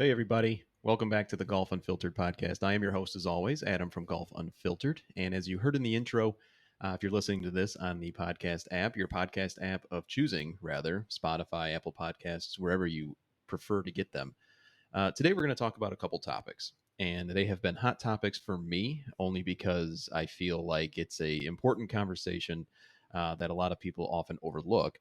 Hey, everybody. Welcome back to the Golf Unfiltered podcast. I am your host, as always, Adam from Golf Unfiltered. And as you heard in the intro, if you're listening to this on the podcast app, your podcast app of choosing, rather, Spotify, Apple Podcasts, wherever you prefer to get them. Today, we're going to talk about a couple topics. And they have been hot topics for me only because I feel like it's a important conversation that a lot of people often overlook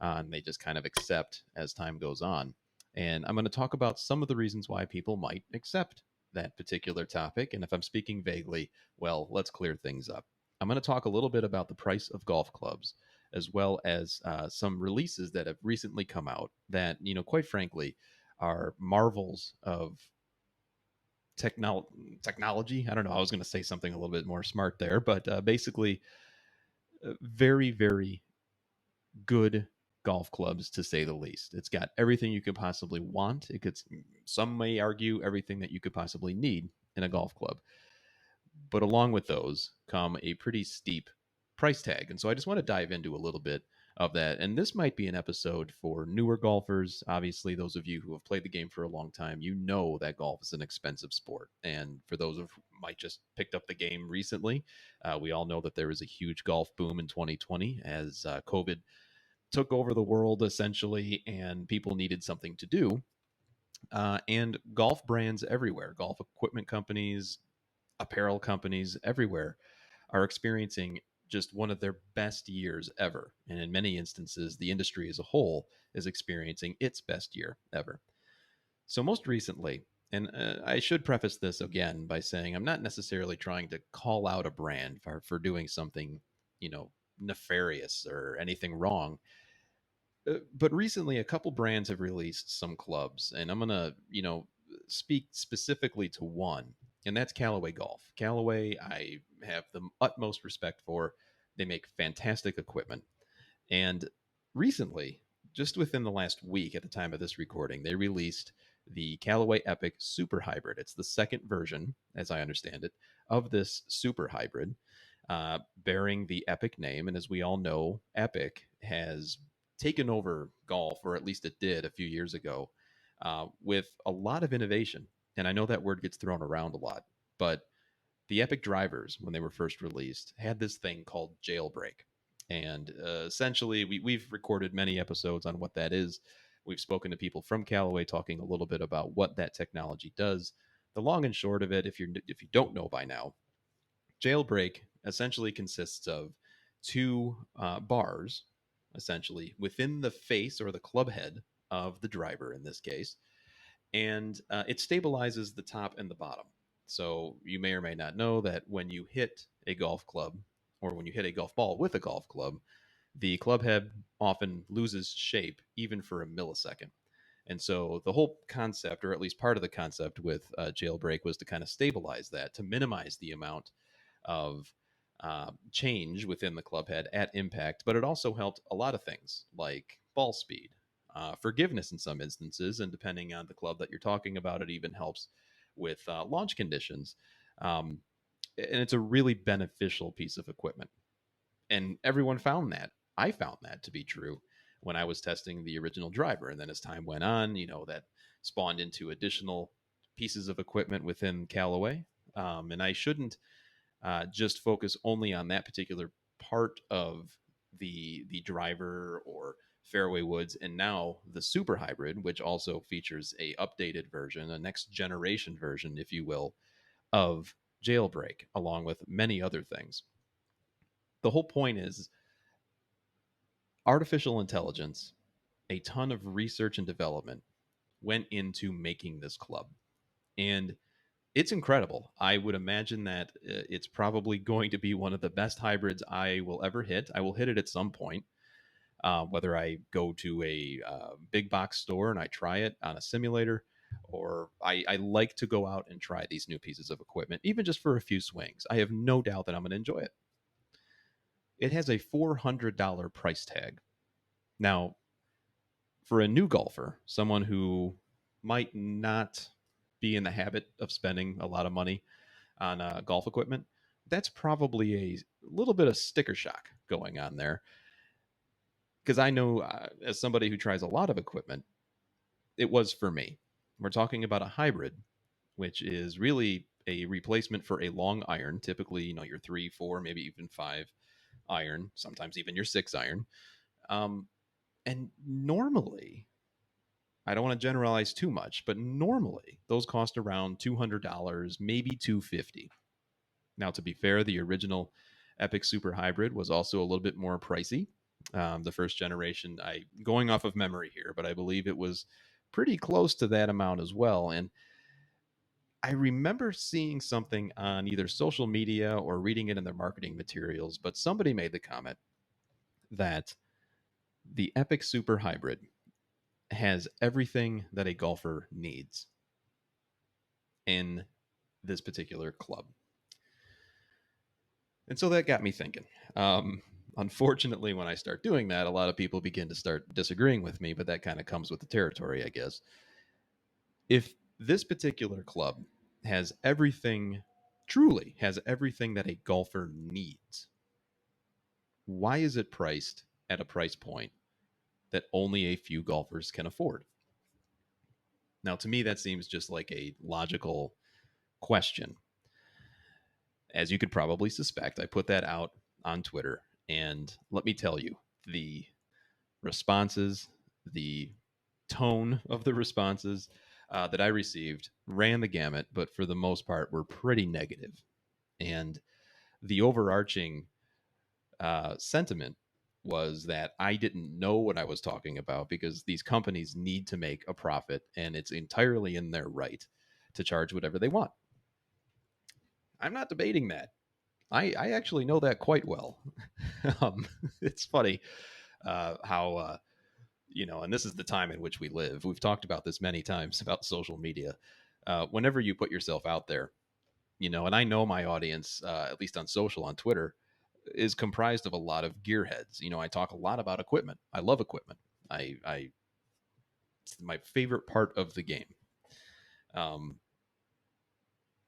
and they just kind of accept as time goes on. And I'm going to talk about some of the reasons why people might accept that particular topic. And if I'm speaking vaguely, well, let's clear things up. I'm going to talk a little bit about the price of golf clubs, as well as some releases that have recently come out that, quite frankly, are marvels of technology. I don't know. I was going to say something a little bit more smart there, but basically, very, very good golf clubs, to say the least. It's got everything you could possibly want. It could, some may argue, everything that you could possibly need in a golf club. But along with those come a pretty steep price tag. And so I just want to dive into a little bit of that. And this might be an episode for newer golfers. Obviously, those of you who have played the game for a long time, you know that golf is an expensive sport. And for those of might just picked up the game recently, we all know that there was a huge golf boom in 2020 as COVID took over the world essentially, and people needed something to do. And golf brands everywhere, golf equipment companies, apparel companies everywhere are experiencing just one of their best years ever. And in many instances, the industry as a whole is experiencing its best year ever. So, most recently, and I should preface this again by saying I'm not necessarily trying to call out a brand for doing something, nefarious or anything wrong. But recently, a couple brands have released some clubs, and I'm gonna, speak specifically to one, and that's Callaway Golf. Callaway, I have the utmost respect for. They make fantastic equipment, and recently, just within the last week, at the time of this recording, they released the Callaway Epic Super Hybrid. It's the second version, as I understand it, of this Super Hybrid, bearing the Epic name. And as we all know, Epic has taken over golf, or at least it did a few years ago, with a lot of innovation. And I know that word gets thrown around a lot, but the Epic drivers, when they were first released, had this thing called jailbreak. And essentially, we've recorded many episodes on what that is. We've spoken to people from Callaway talking a little bit about what that technology does. The long and short of it, if you don't know by now, jailbreak essentially consists of two bars, essentially within the face or the club head of the driver in this case, and it stabilizes the top and the bottom. So you may or may not know that when you hit a golf club or when you hit a golf ball with a golf club, the club head often loses shape even for a millisecond. And so the whole concept, or at least part of the concept with jailbreak, was to kind of stabilize that, to minimize the amount of change within the club head at impact. But it also helped a lot of things like ball speed, forgiveness in some instances, and depending on the club that you're talking about, it even helps with launch conditions. Um, and it's a really beneficial piece of equipment. And everyone found that. I found that to be true when I was testing the original driver. And then as time went on, that spawned into additional pieces of equipment within Callaway. And I shouldn't just focus only on that particular part of the driver or fairway woods, and now the super hybrid, which also features a updated version, a next generation version, if you will, of jailbreak, along with many other things. The whole point is artificial intelligence, a ton of research and development went into making this club, and it's incredible. I would imagine that it's probably going to be one of the best hybrids I will ever hit. I will hit it at some point, whether I go to a big box store and I try it on a simulator, or I like to go out and try these new pieces of equipment, even just for a few swings. I have no doubt that I'm going to enjoy it. It has a $400 price tag. Now, for a new golfer, someone who might not be in the habit of spending a lot of money on golf equipment, that's probably a little bit of sticker shock going on there. Because I know, as somebody who tries a lot of equipment, it was for me. We're talking about a hybrid, which is really a replacement for a long iron, typically, your 3, 4, maybe even 5 iron, sometimes even your 6 iron. And normally, I don't want to generalize too much, but normally those cost around $200, maybe $250. Now, to be fair, the original Epic Super Hybrid was also a little bit more pricey. The first generation, I going off of memory here, but I believe it was pretty close to that amount as well. And I remember seeing something on either social media or reading it in their marketing materials, but somebody made the comment that the Epic Super Hybrid has everything that a golfer needs in this particular club. And so that got me thinking. Unfortunately, when I start doing that, a lot of people begin to start disagreeing with me, but that kind of comes with the territory, I guess. If this particular club has everything, truly has everything that a golfer needs, why is it priced at a price point that only a few golfers can afford? Now, to me, that seems just like a logical question. As you could probably suspect, I put that out on Twitter. And let me tell you, the responses, the tone of the responses that I received ran the gamut, but for the most part were pretty negative. And the overarching sentiment was that I didn't know what I was talking about because these companies need to make a profit and it's entirely in their right to charge whatever they want. I'm not debating that. I actually know that quite well. It's funny how, and this is the time in which we live. We've talked about this many times about social media. Whenever you put yourself out there, and I know my audience, at least on social, on Twitter, is comprised of a lot of gearheads. I talk a lot about equipment. I love equipment. It's my favorite part of the game. Um,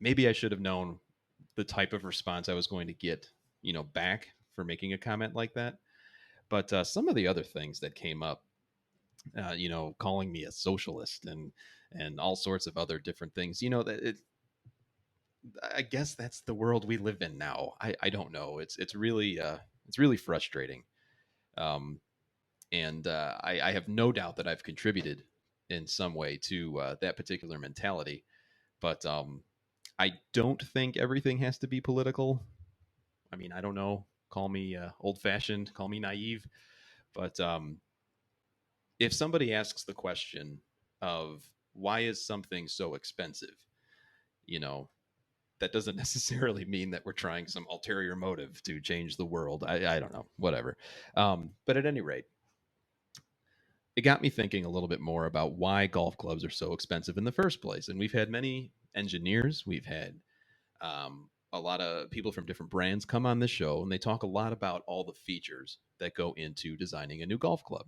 Maybe I should have known the type of response I was going to get, back for making a comment like that. But some of the other things that came up, calling me a socialist and all sorts of other different things, I guess that's the world we live in now. I don't know. It's really frustrating. Um, and I have no doubt that I've contributed in some way to that particular mentality. But I don't think everything has to be political. I mean, I don't know. Call me old fashioned, call me naive. But if somebody asks the question of why is something so expensive, you know, that doesn't necessarily mean that we're trying some ulterior motive to change the world. I don't know, whatever. But at any rate, it got me thinking a little bit more about why golf clubs are so expensive in the first place. And we've had many engineers, we've had a lot of people from different brands come on this show, and they talk a lot about all the features that go into designing a new golf club.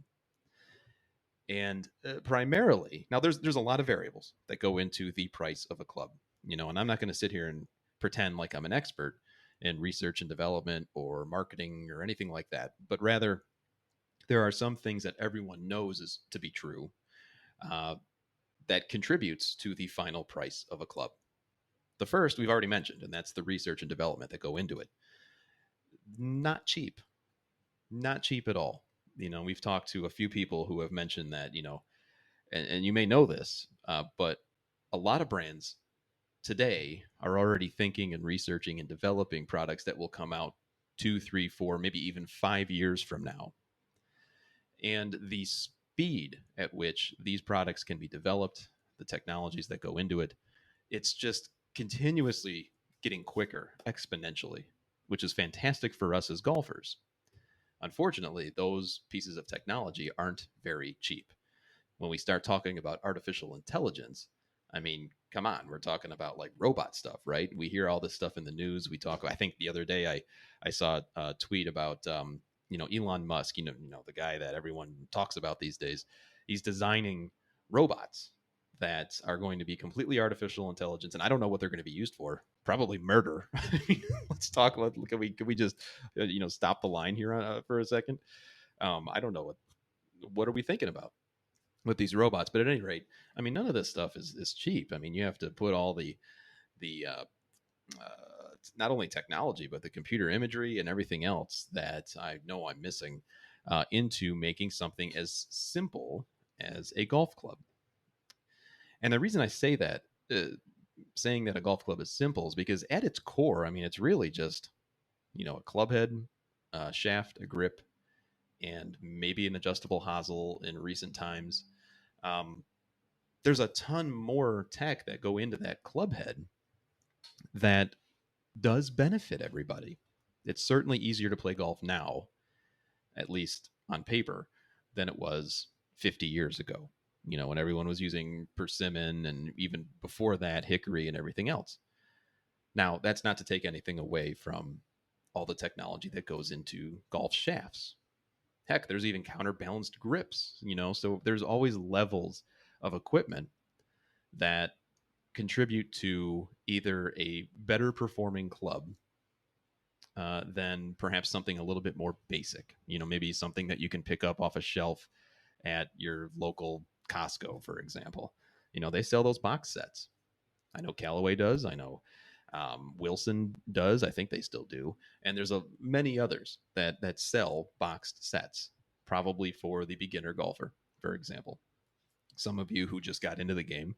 And primarily, now there's a lot of variables that go into the price of a club, and I'm not going to sit here and pretend like I'm an expert in research and development or marketing or anything like that, but rather there are some things that everyone knows is to be true uh, that contributes to the final price of a club. The first we've already mentioned, and that's the research and development that go into it. Not cheap, not cheap at all. We've talked to a few people who have mentioned that, and you may know this, but a lot of brands today are already thinking and researching and developing products that will come out 2, 3, 4, maybe even 5 years from now. And the speed at which these products can be developed, the technologies that go into it, it's just continuously getting quicker exponentially, which is fantastic for us as golfers. Unfortunately, those pieces of technology aren't very cheap. When we start talking about artificial intelligence, I mean, come on, we're talking about like robot stuff, right? We hear all this stuff in the news. I think the other day I saw a tweet about Elon Musk, the guy that everyone talks about these days. He's designing robots that are going to be completely artificial intelligence, and I don't know what they're going to be used for. Probably murder. Let's talk about. Can we just stop the line here for a second? I don't know what are we thinking about. with these robots. But at any rate, I mean, none of this stuff is cheap. I mean, you have to put all the not only technology but the computer imagery and everything else that I know I'm missing into making something as simple as a golf club. And the reason I say that, saying that a golf club is simple, is because at its core, I mean, it's really just a club head, a shaft, a grip, and maybe an adjustable hosel in recent times. Um, there's a ton more tech that go into that club head that does benefit everybody. It's certainly easier to play golf now, at least on paper, than it was 50 years ago, when everyone was using persimmon and even before that, hickory and everything else. Now, that's not to take anything away from all the technology that goes into golf shafts. Heck, there's even counterbalanced grips, so there's always levels of equipment that contribute to either a better performing club than perhaps something a little bit more basic. Maybe something that you can pick up off a shelf at your local Costco, for example. They sell those box sets. I know Callaway does. I know Wilson does. I think they still do. And there's many others that sell boxed sets, probably for the beginner golfer, for example. Some of you who just got into the game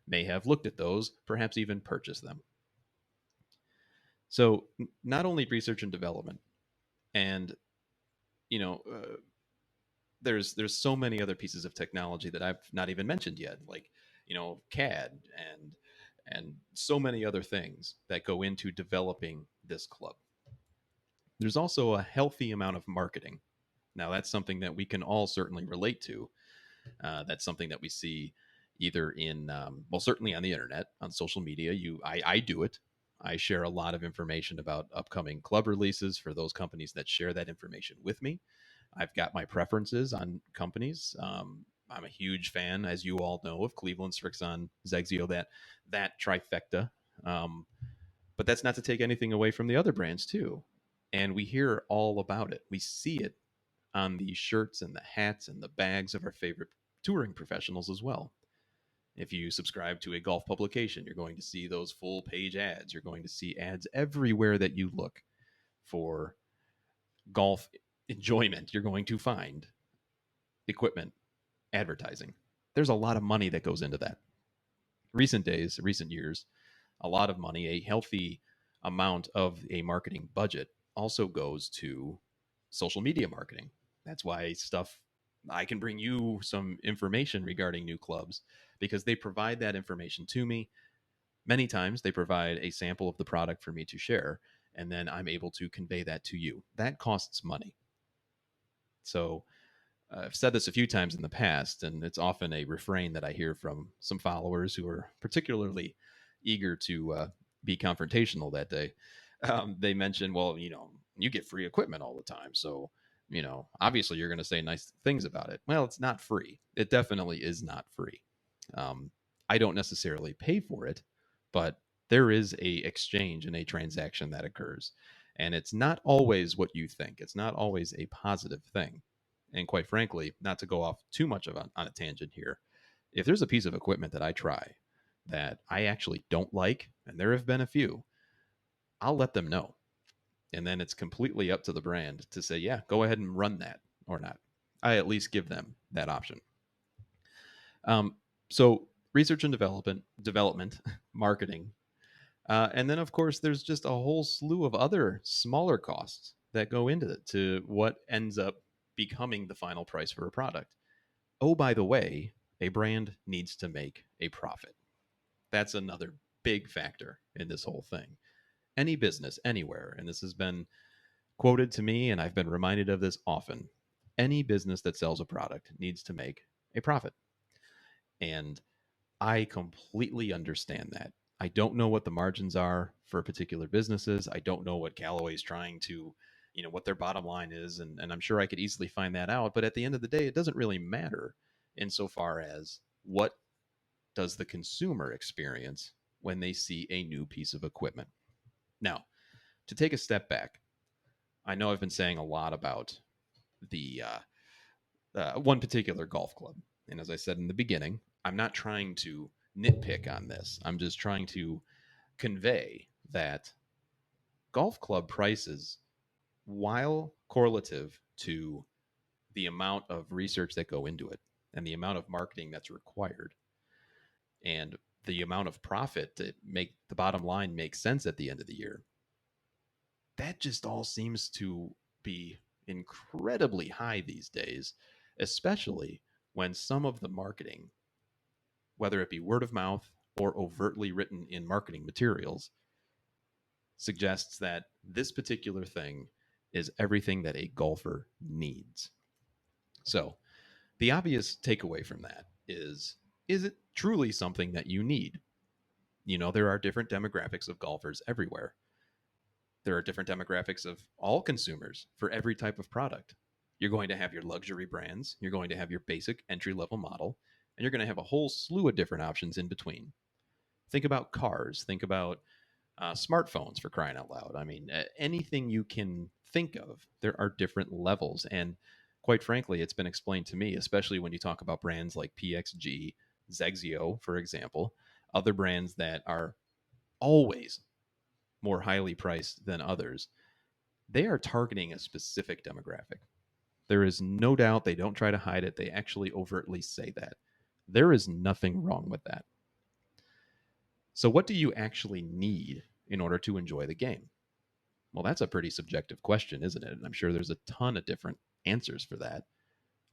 may have looked at those, perhaps even purchased them. So not only research and development, and you know, there's so many other pieces of technology that I've not even mentioned yet, like CAD and so many other things that go into developing this club. There's also a healthy amount of marketing. Now that's something that we can all certainly relate to. That's something that we see either in well, certainly on the internet, on social media. I do it. I share a lot of information about upcoming club releases for those companies that share that information with me. I've got my preferences on companies. I'm a huge fan, as you all know, of Cleveland, Srixon, Zegzio, that trifecta. Um, but that's not to take anything away from the other brands too. And we hear all about it. We see it on the shirts and the hats and the bags of our favorite touring professionals as well. If you subscribe to a golf publication, you're going to see those full page ads. You're going to see ads everywhere that you look for golf enjoyment. You're going to find equipment advertising. There's a lot of money that goes into that. Recent days, recent years, a lot of money, a healthy amount of a marketing budget also goes to social media marketing. That's why I can bring you some information regarding new clubs because they provide that information to me. Many times they provide a sample of the product for me to share, and then I'm able to convey that to you. That costs money. So I've said this a few times in the past, and it's often a refrain that I hear from some followers who are particularly eager to be confrontational that day. They mention, well, you get free equipment all the time. So, obviously you're going to say nice things about it. Well, it's not free. It definitely is not free. Um, I don't necessarily pay for it, but there is a exchange and a transaction that occurs. And it's not always what you think. It's not always a positive thing. And quite frankly, not to go off too much on a tangent here, if there's a piece of equipment that I try that I actually don't like, and there have been a few, I'll let them know. And then it's completely up to the brand to say, yeah, go ahead and run that or not. I at least give them that option. So research and development, marketing, and then of course there's just a whole slew of other smaller costs that go into it to what ends up becoming the final price for a product. Oh, by the way, a brand needs to make a profit. That's another big factor in this whole thing. Any business, anywhere, and this has been quoted to me, and I've been reminded of this often. Any business that sells a product needs to make a profit. And I completely understand that. I don't know what the margins are for particular businesses. I don't know what Callaway's trying to, what their bottom line is. And I'm sure I could easily find that out. But at the end of the day, it doesn't really matter insofar as what does the consumer experience when they see a new piece of equipment. Now, to take a step back, I know I've been saying a lot about the one particular golf club. And as I said in the beginning, I'm not trying to nitpick on this. I'm just trying to convey that golf club prices, while correlative to the amount of research that go into it and the amount of marketing that's required and the amount of profit to make the bottom line make sense at the end of the year, that just all seems to be incredibly high these days, especially when some of the marketing, whether it be word of mouth or overtly written in marketing materials, suggests that this particular thing is everything that a golfer needs. So, the obvious takeaway from that is it truly something that you need? There are different demographics of golfers everywhere. There are different demographics of all consumers for every type of product. You're going to have your luxury brands, you're going to have your basic entry level model, and you're going to have a whole slew of different options in between. Think about cars, think about smartphones, for crying out loud. I mean, anything you can think of, there are different levels. And quite frankly, it's been explained to me, especially when you talk about brands like PXG, Zexio, for example, other brands that are always more highly priced than others. They are targeting a specific demographic. There is no doubt, they don't try to hide it. They actually overtly say that. There is nothing wrong with that. So, what do you actually need in order to enjoy the game? Well, that's a pretty subjective question, isn't it? And I'm sure there's a ton of different answers for that.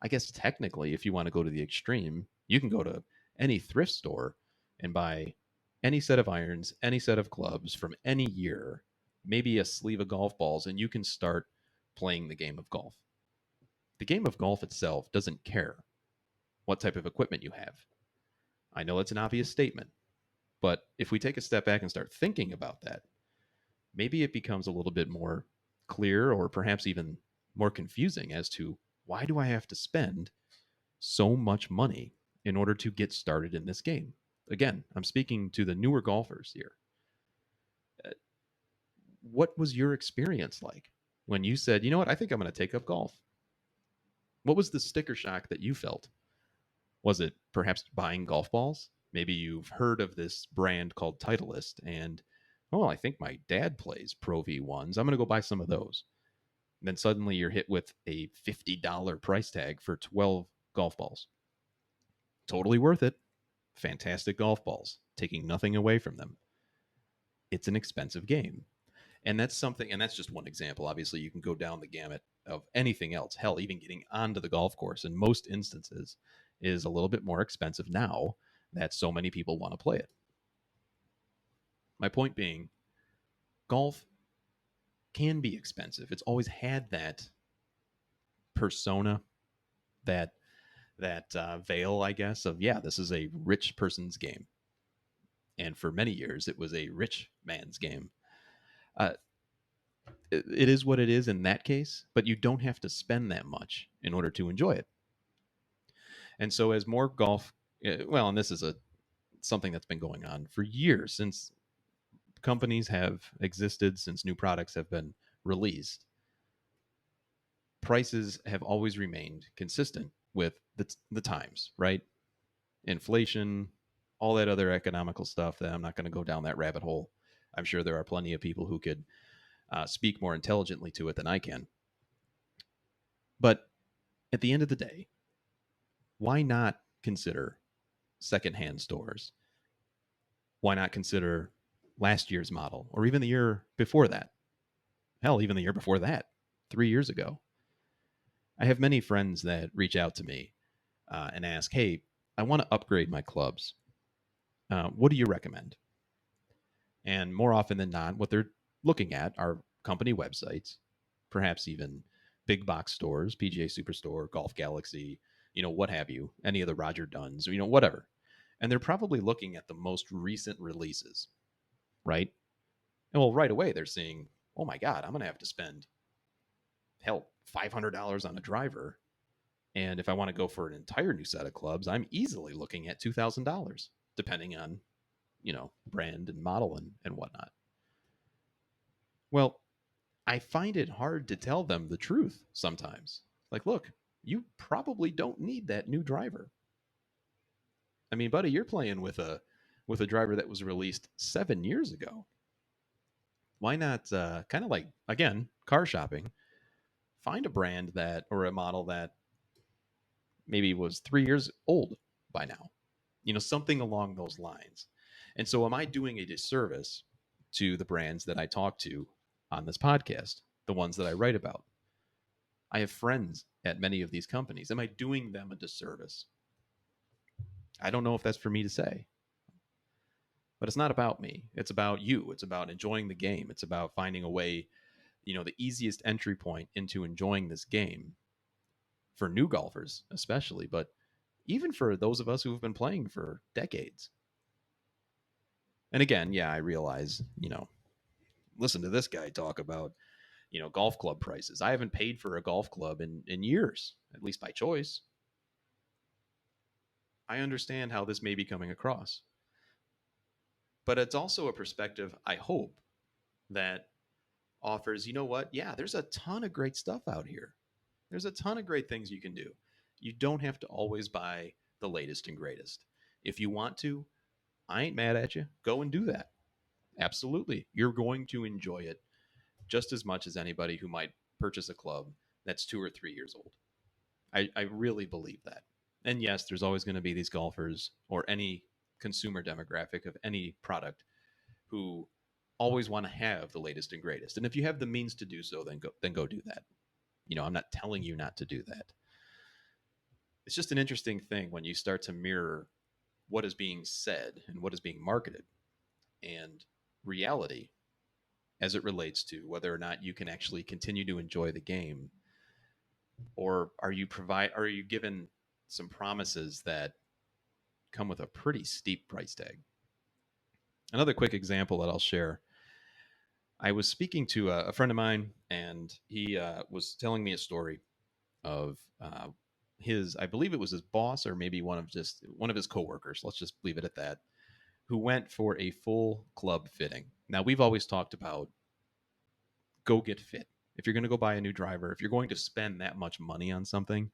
I guess technically, if you want to go to the extreme, you can go to any thrift store and buy any set of irons, any set of clubs from any year, maybe a sleeve of golf balls, and you can start playing the game of golf. The game of golf itself doesn't care what type of equipment you have. I know it's an obvious statement, but if we take a step back and start thinking about that, maybe it becomes a little bit more clear or perhaps even more confusing as to why do I have to spend so much money in order to get started in this game? Again, I'm speaking to the newer golfers here. What was your experience like when you said, you know what, I think I'm going to take up golf? What was the sticker shock that you felt? Was it perhaps buying golf balls? Maybe you've heard of this brand called Titleist and, oh, I think my dad plays Pro V1s. I'm going to go buy some of those. And then suddenly you're hit with a $50 price tag for 12 golf balls. Totally worth it. Fantastic golf balls, taking nothing away from them. It's an expensive game. And that's something, and that's just one example. Obviously, you can go down the gamut of anything else. Hell, even getting onto the golf course in most instances is a little bit more expensive now that so many people want to play it. My point being, golf can be expensive. It's always had that persona, that veil, I guess, of yeah, this is a rich person's game. And for many years, it was a rich man's game. Uh, it is what it is in that case, but you don't have to spend that much in order to enjoy it. And so, as more golf, well, and this is something that's been going on for years since companies have existed, since new products have been released. Prices have always remained consistent with the times, right? Inflation, all that other economical stuff that I'm not going to go down that rabbit hole. I'm sure there are plenty of people who could speak more intelligently to it than I can. But at the end of the day, why not consider secondhand stores? Why not consider last year's model or even the year before that? Hell, even the year before that, 3 years ago. I have many friends that reach out to me and ask, hey, I want to upgrade my clubs. What do you recommend? And more often than not, what they're looking at are company websites, perhaps even big box stores, PGA Superstore, Golf Galaxy, what have you, any of the Roger Dunns, whatever. And they're probably looking at the most recent releases, right? And well, right away they're seeing, oh my God, I'm going to have to spend, hell, $500 on a driver. And if I want to go for an entire new set of clubs, I'm easily looking at $2,000, depending on, brand and model and whatnot. Well, I find it hard to tell them the truth sometimes. Like, look, you probably don't need that new driver. I mean, buddy, you're playing with a driver that was released 7 years ago. Why not kind of like, again, car shopping, find a brand that or a model that maybe was 3 years old by now, something along those lines. And so, am I doing a disservice to the brands that I talk to on this podcast, the ones that I write about? I have friends at many of these companies. Am I doing them a disservice? I don't know if that's for me to say, but it's not about me. It's about you. It's about enjoying the game. It's about finding a way, the easiest entry point into enjoying this game for new golfers, especially, but even for those of us who have been playing for decades. And again, yeah, I realize, listen to this guy talk about, golf club prices. I haven't paid for a golf club in years, at least by choice. I understand how this may be coming across. But it's also a perspective, I hope, that offers, you know what? Yeah, there's a ton of great stuff out here. There's a ton of great things you can do. You don't have to always buy the latest and greatest. If you want to, I ain't mad at you. Go and do that. Absolutely. You're going to enjoy it just as much as anybody who might purchase a club that's 2 or 3 years old. I really believe that. And yes, there's always going to be these golfers or any consumer demographic of any product who always want to have the latest and greatest. And if you have the means to do so, then go do that. I'm not telling you not to do that. It's just an interesting thing when you start to mirror what is being said and what is being marketed and reality as it relates to whether or not you can actually continue to enjoy the game, or are you given some promises that come with a pretty steep price tag. Another quick example that I'll share. I was speaking to a friend of mine, and he was telling me a story of I believe it was his boss, or maybe one of his coworkers. Let's just leave it at that. Who went for a full club fitting. Now, we've always talked about go get fit. If you're going to go buy a new driver, if you're going to spend that much money on something,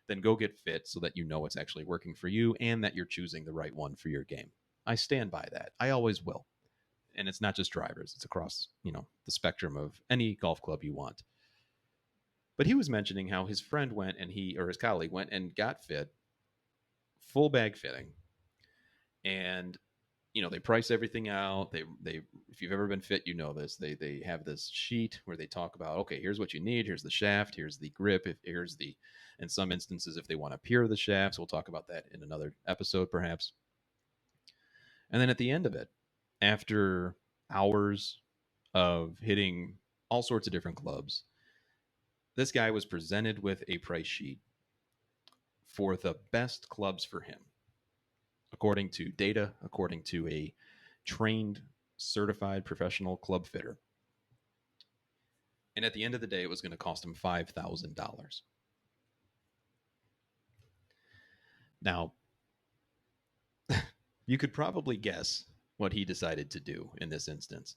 then go get fit so that you know it's actually working for you and that you're choosing the right one for your game. I stand by that. I always will. And it's not just drivers, it's across, the spectrum of any golf club you want. But he was mentioning how his friend went and his colleague went and got fit, full bag fitting. And they price everything out. They if you've ever been fit, you know this. They have this sheet where they talk about, okay, here's what you need. Here's the shaft. Here's the grip. In some instances, if they want to pier the shafts, we'll talk about that in another episode, perhaps. And then at the end of it, after hours of hitting all sorts of different clubs, this guy was presented with a price sheet for the best clubs for him, according to data, according to a trained, certified professional club fitter. And at the end of the day, it was going to cost him $5,000. Now, you could probably guess what he decided to do in this instance.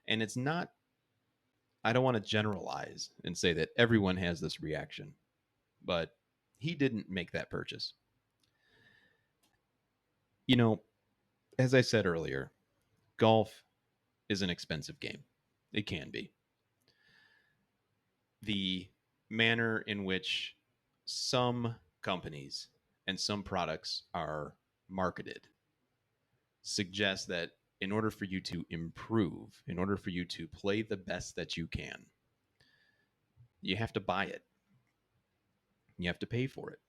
And it's not, I don't want to generalize and say that everyone has this reaction, but he didn't make that purchase. As I said earlier, golf is an expensive game. It can be. The manner in which some companies and some products are marketed suggests that in order for you to improve, in order for you to play the best that you can, you have to buy it. You have to pay for it.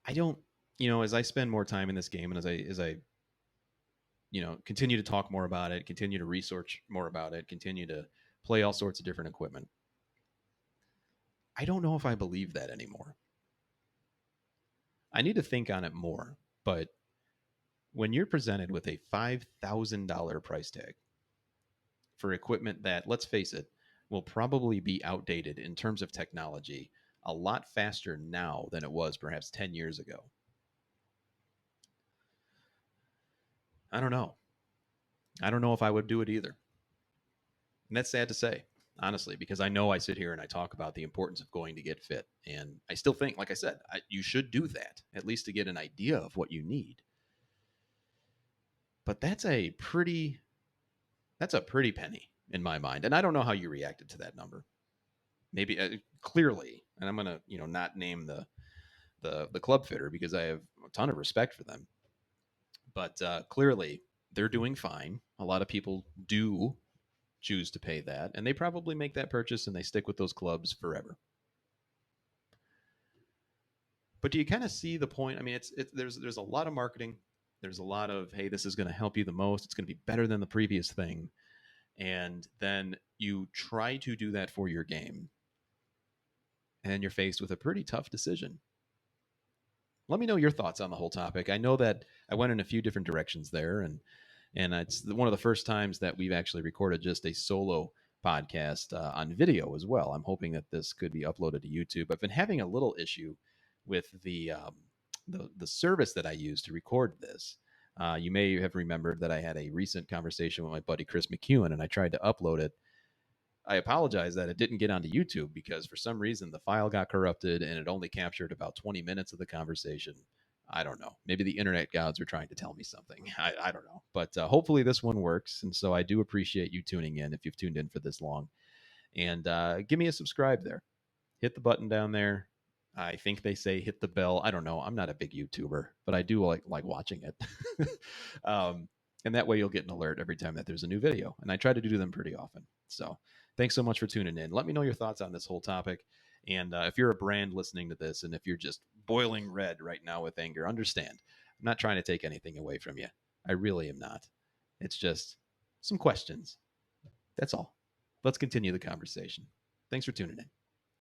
I don't, as I spend more time in this game and as I continue to talk more about it, continue to research more about it, continue to play all sorts of different equipment, I don't know if I believe that anymore. I need to think on it more, but when you're presented with a $5,000 price tag for equipment that, let's face it, will probably be outdated in terms of technology a lot faster now than it was perhaps 10 years ago, I don't know. I don't know if I would do it either. And that's sad to say. honestly, because I know I sit here and I talk about the importance of going to get fit. And I still think, like I said, you should do that, at least to get an idea of what you need. But that's a pretty penny in my mind. And I don't know how you reacted to that number. Maybe clearly, and I'm gonna not name the club fitter because I have a ton of respect for them. But clearly, they're doing fine. A lot of people do choose to pay that, and they probably make that purchase and they stick with those clubs forever. But do you kind of see the point? I mean, there's a lot of marketing. There's a lot of, hey, this is going to help you the most. It's going to be better than the previous thing, and then you try to do that for your game, and you're faced with a pretty tough decision. Let me know your thoughts on the whole topic. I know that I went in a few different directions there, and it's one of the first times that we've actually recorded just a solo podcast on video as well. I'm hoping that this could be uploaded to YouTube. I've been having a little issue with the service that I use to record this. You may have remembered that I had a recent conversation with my buddy Chris McEwen, and I tried to upload it. I apologize that it didn't get onto YouTube because for some reason the file got corrupted and it only captured about 20 minutes of the conversation. I don't know. Maybe the internet gods are trying to tell me something. I don't know. But hopefully this one works. And so I do appreciate you tuning in if you've tuned in for this long. And give me a subscribe there. Hit the button down there. I think they say hit the bell. I don't know. I'm not a big YouTuber, but I do like watching it. And that way you'll get an alert every time that there's a new video. And I try to do them pretty often. So thanks so much for tuning in. Let me know your thoughts on this whole topic. And if you're a brand listening to this, and if you're just boiling red right now with anger, understand. I'm not trying to take anything away from you. I really am not. It's just some questions. That's all. Let's continue the conversation. Thanks for tuning in.